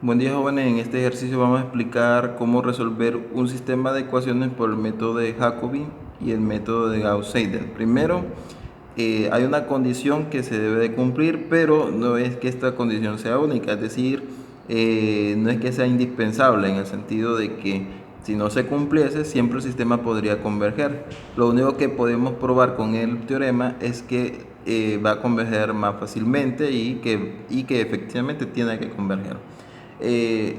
Buen día, jóvenes. En este ejercicio vamos a explicar cómo resolver un sistema de ecuaciones por el método de Jacobi y el método de Gauss-Seidel. Primero, hay una condición que se debe de cumplir, pero no es que esta condición sea única, es decir, no es que sea indispensable en el sentido de que si no se cumpliese, siempre el sistema podría converger. Lo único que podemos probar con el teorema es que va a converger más fácilmente y que efectivamente tiene que converger. Eh,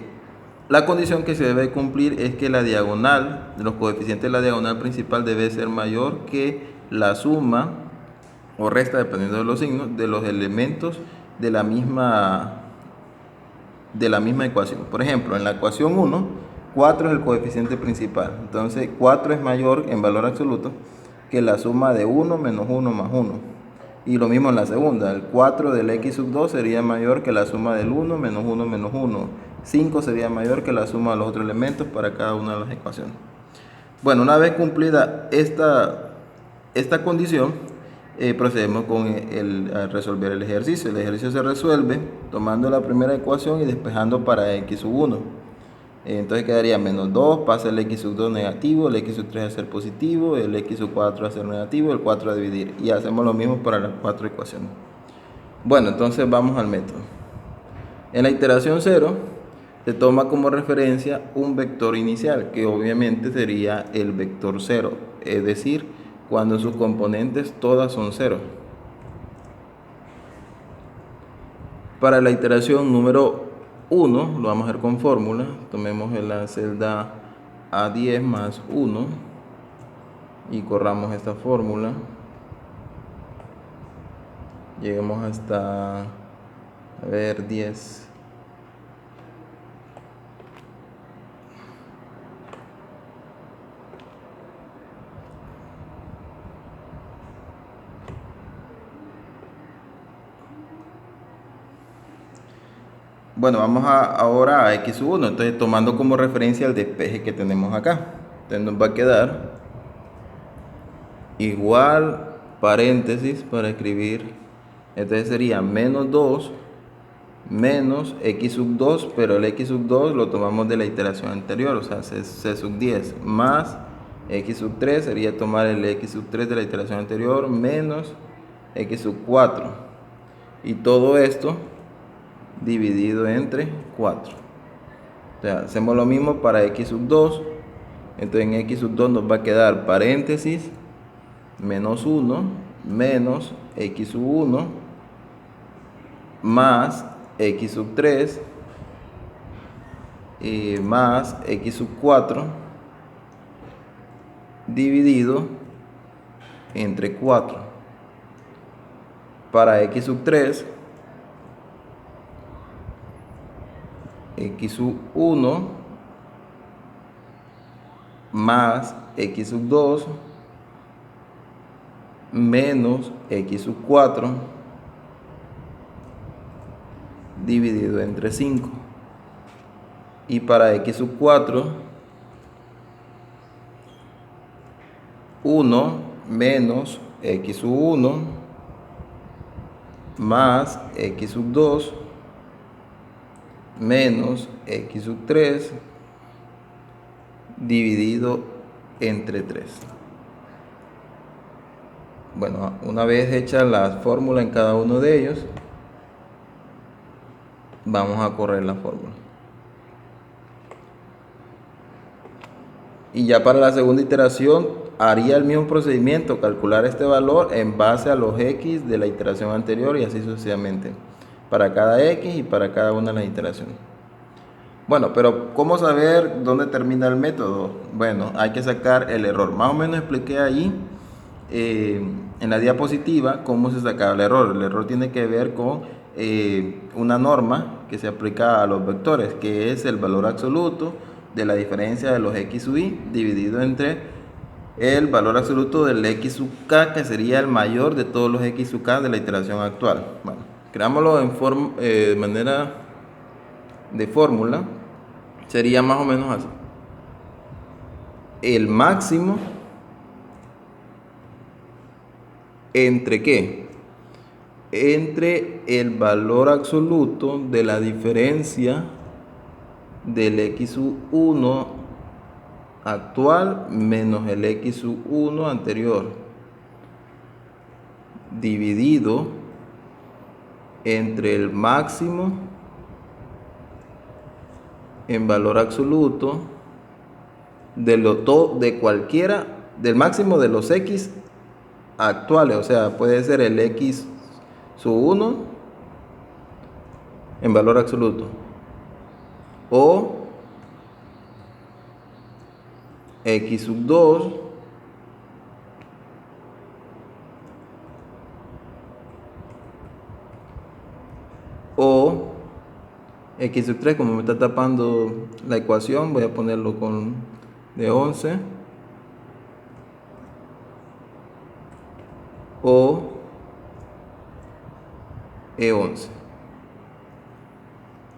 la condición que se debe cumplir es que la diagonal, los coeficientes de la diagonal principal debe ser mayor que la suma o resta, dependiendo de los signos, de los elementos de la misma ecuación. Por ejemplo, en la ecuación 1, 4 es el coeficiente principal. Entonces, 4 es mayor en valor absoluto que la suma de 1 menos 1 más 1. Y lo mismo en la segunda, el 4 del x sub 2 sería mayor que la suma del 1 menos 1 menos 1. 5 sería mayor que la suma de los otros elementos para cada una de las ecuaciones. Bueno, una vez cumplida esta condición, procedemos con a resolver el ejercicio. El ejercicio se resuelve tomando la primera ecuación y despejando para x sub 1. Entonces quedaría menos 2, pasa el x sub 2 negativo, el x sub 3 a ser positivo, el x sub 4 a ser negativo, el 4 a dividir. Y hacemos lo mismo para las 4 ecuaciones. Bueno, entonces vamos al método. En la iteración 0 se toma como referencia un vector inicial, que obviamente sería el vector 0, es decir, cuando sus componentes todas son 0. Para la iteración número 1, lo vamos a hacer con fórmula. Tomemos en la celda A10 más 1 y corramos esta fórmula. Lleguemos hasta, a ver, 10. Bueno, vamos ahora a x sub 1, entonces tomando como referencia el despeje que tenemos acá. Entonces nos va a quedar igual paréntesis para escribir, entonces sería menos 2 menos x sub 2, pero el x sub 2 lo tomamos de la iteración anterior, o sea, c sub 10, más x sub 3 sería tomar el x sub 3 de la iteración anterior, menos x sub 4, y todo esto dividido entre 4. O sea, hacemos lo mismo para x sub 2, entonces en x sub 2 nos va a quedar paréntesis, menos 1, menos x sub 1, más x sub 3, más x sub 4, dividido entre 4. Para x sub 3, x sub 1, más x sub 2, menos x sub 4, dividido entre 5. Y para x sub 4, 1 menos x sub 1 más x sub 2 menos x sub 3 dividido entre 3. Bueno, una vez hecha la fórmula en cada uno de ellos, vamos a correr la fórmula. Y ya para la segunda iteración haría el mismo procedimiento, calcular este valor en base a los x de la iteración anterior y así sucesivamente, para cada x y para cada una de las iteraciones. Bueno, pero ¿cómo saber dónde termina el método? Bueno, hay que sacar el error. Más o menos expliqué allí en la diapositiva cómo se sacaba el error. El error tiene que ver con una norma que se aplica a los vectores, que es el valor absoluto de la diferencia de los x sub i dividido entre el valor absoluto del x sub k, que sería el mayor de todos los x sub k de la iteración actual. Bueno, creámoslo de manera de fórmula, sería más o menos así. El máximo ¿entre qué? Entre el valor absoluto de la diferencia del x1 actual menos el x1 anterior, dividido entre el máximo en valor absoluto de cualquiera, del máximo de los x actuales, o sea, puede ser el x1 en valor absoluto o x2 o x3. Como me está tapando la ecuación, voy a ponerlo con de 11 o e11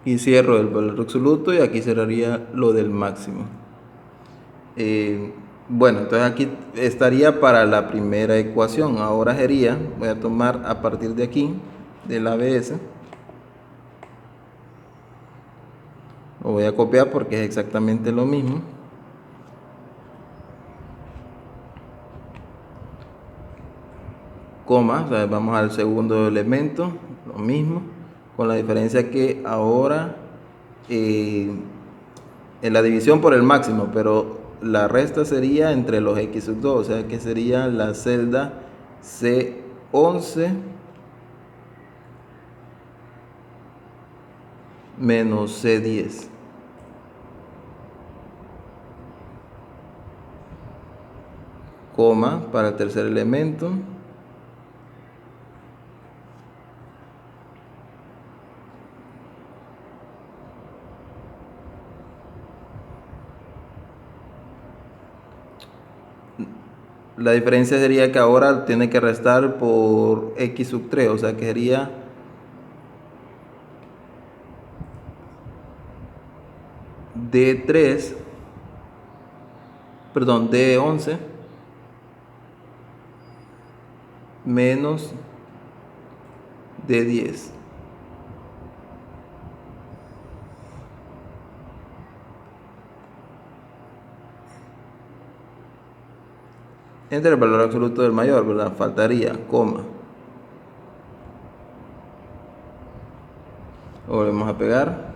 y cierro el valor absoluto y aquí cerraría lo del máximo. Bueno, entonces aquí estaría para la primera ecuación. Ahora sería, voy a tomar a partir de aquí del ABS, lo voy a copiar porque es exactamente lo mismo. Coma, o sea, vamos al segundo elemento, lo mismo, con la diferencia que ahora en la división por el máximo, pero la resta sería entre los x2, o sea que sería la celda C11 menos C10. Coma para el tercer elemento. La diferencia sería que ahora tiene que restar por x3, o sea que sería D3, perdón, D11 menos D10. Entre el valor absoluto del mayor, ¿verdad? Faltaría, coma. Volvemos a pegar.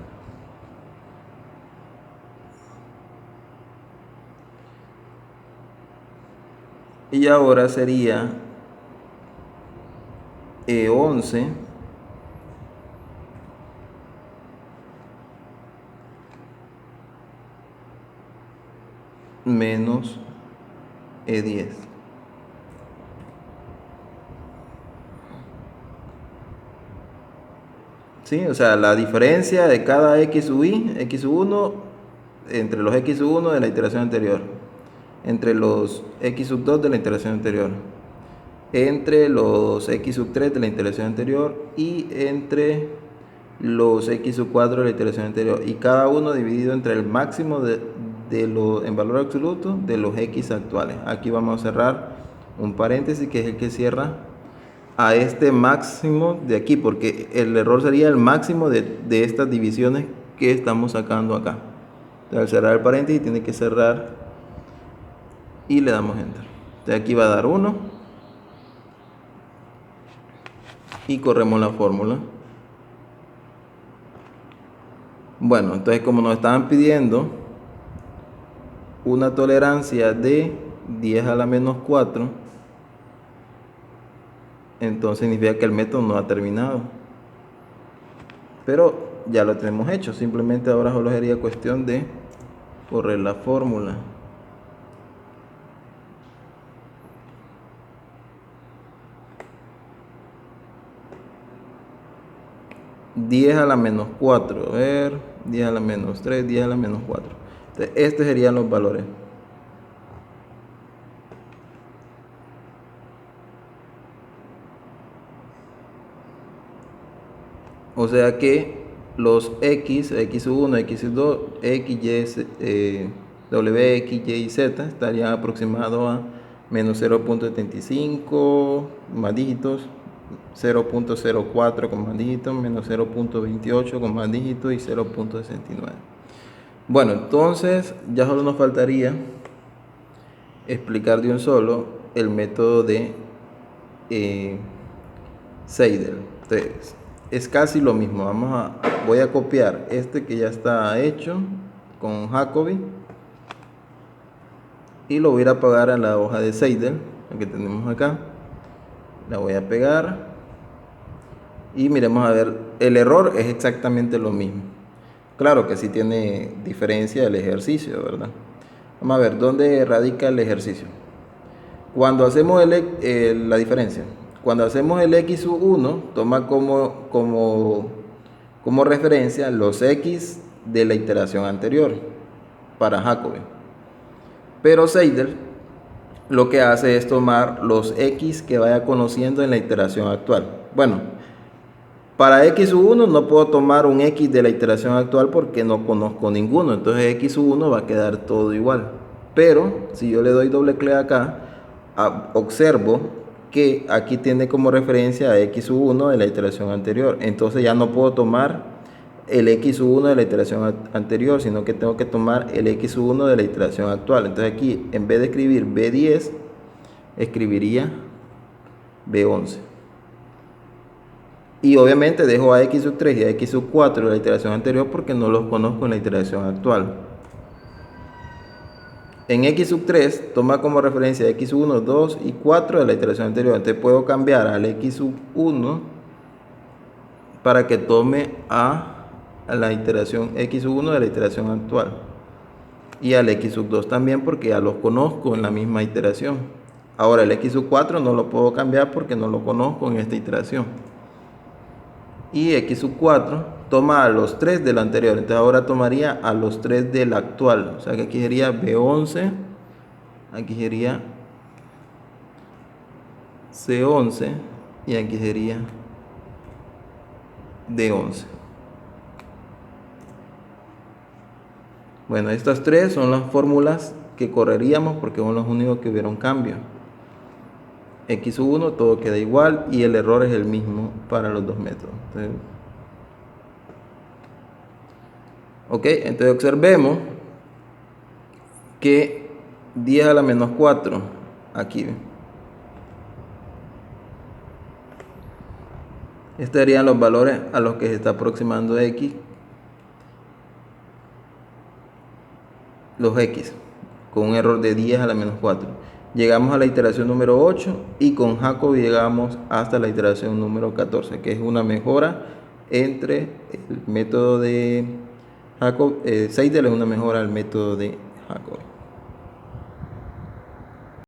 Y ahora sería E11 menos E10. ¿Sí? O sea, la diferencia de cada x1 entre los x1 de la iteración anterior, entre los x2 de la iteración anterior, entre los x3 de la iteración anterior y entre los x4 de la iteración anterior, y cada uno dividido entre el máximo en valor absoluto de los x actuales. Aquí vamos a cerrar un paréntesis que es el que cierra a este máximo de aquí, porque el error sería el máximo de estas divisiones que estamos sacando acá. Entonces, al cerrar el paréntesis tiene que cerrar y le damos enter. Entonces aquí va a dar 1 y corremos la fórmula. Bueno, entonces como nos estaban pidiendo una tolerancia de 10 a la menos 4, entonces significa que el método no ha terminado. Pero ya lo tenemos hecho, simplemente ahora solo sería cuestión de correr la fórmula. $10 a la menos 4, a ver, 10 a la menos 3, 10 a la menos 4. Entonces, estos serían los valores. O sea que los x, x1, x2, x, y, w, x, y, z estarían aproximados a menos 0.75 más dígitos, 0.04 con más dígitos, menos 0.28 con más dígitos y 0.69. Bueno, entonces ya solo nos faltaría explicar de un solo el método de Seidel. Entonces, es casi lo mismo. Voy a copiar este que ya está hecho con Jacobi y lo voy a ir a pegar a la hoja de Seidel, la que tenemos acá. La voy a pegar y miremos a ver, el error es exactamente lo mismo. Claro que sí tiene diferencia el ejercicio, ¿verdad? Vamos a ver, ¿dónde radica el ejercicio? Cuando hacemos la diferencia, cuando hacemos el x sub 1, toma como referencia los x de la iteración anterior para Jacobi. Pero Seidel lo que hace es tomar los x que vaya conociendo en la iteración actual. Bueno, para x sub 1 no puedo tomar un x de la iteración actual porque no conozco ninguno, entonces x sub 1 va a quedar todo igual. Pero si yo le doy doble clic acá, observo que aquí tiene como referencia a x sub 1 de la iteración anterior, entonces ya no puedo tomar el x sub 1 de la iteración anterior, sino que tengo que tomar el x sub 1 de la iteración actual. Entonces aquí, en vez de escribir B10, escribiría B11. Y obviamente dejo a x sub 3 y a x sub 4 de la iteración anterior porque no los conozco en la iteración actual. En x sub 3 toma como referencia x sub 1, 2 y 4 de la iteración anterior. Entonces puedo cambiar al x sub 1 para que tome a la iteración x sub 1 de la iteración actual. Y al x sub 2 también porque ya los conozco en la misma iteración. Ahora el x sub 4 no lo puedo cambiar porque no lo conozco en esta iteración. Y x sub 4 toma a los 3 del anterior, entonces ahora tomaría a los 3 del actual, o sea que aquí sería B11, aquí sería C11 y aquí sería D11. Bueno, estas tres son las fórmulas que correríamos porque son los únicos que hubieron cambio. X sub 1 todo queda igual y el error es el mismo para los dos métodos. Entonces observemos que 10 a la menos 4 aquí. Estos serían los valores a los que se está aproximando x. Los x con un error de 10 a la menos 4. Llegamos a la iteración número 8 y con Jacobi llegamos hasta la iteración número 14, que es una mejora entre el método de Seidel, es una mejora al método de Jacobi.